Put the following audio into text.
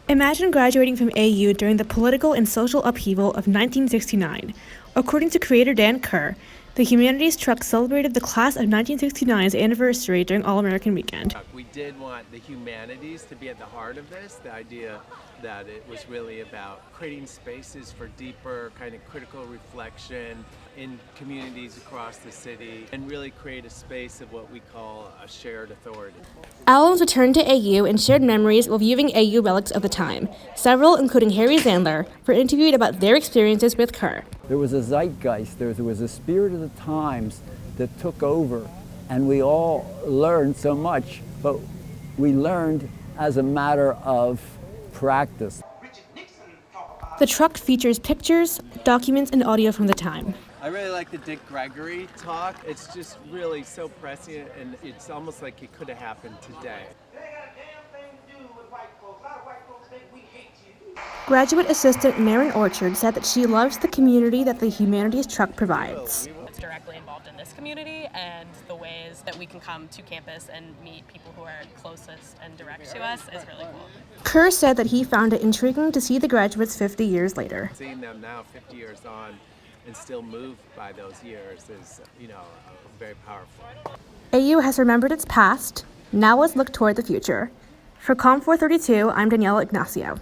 Imagine graduating from AU during the political and social upheaval of 1969. According to creator Dan Kerr, the Humanities Truck celebrated the class of 1969's anniversary during All-American Weekend. We did want the humanities to be at the heart of this, the idea that it was really about creating spaces for deeper kind of critical reflection in communities across the city and really create a space of what we call a shared authority. Alums returned to AU and shared memories while viewing AU relics of the time. Several, including Harry Zandler, were interviewed about their experiences with Kerr. There was a zeitgeist, there was a spirit of the times that took over, and we all learned so much, but we learned as a matter of practice. The truck features pictures, documents, and audio from the time. I really like the Dick Gregory talk. It's just really so prescient, and it's almost like it could have happened today. Graduate assistant Maren Orchard said that she loves the community that the Humanities Truck provides. It's directly involved in this community, and the ways that we can come to campus and meet people who are closest and direct to us is really cool. Kerr said that he found it intriguing to see the graduates 50 years later. Seeing them now 50 years on and still moved by those years is, very powerful. AU has remembered its past. Now let's look toward the future. For Com 432, I'm Daniella Ignacio.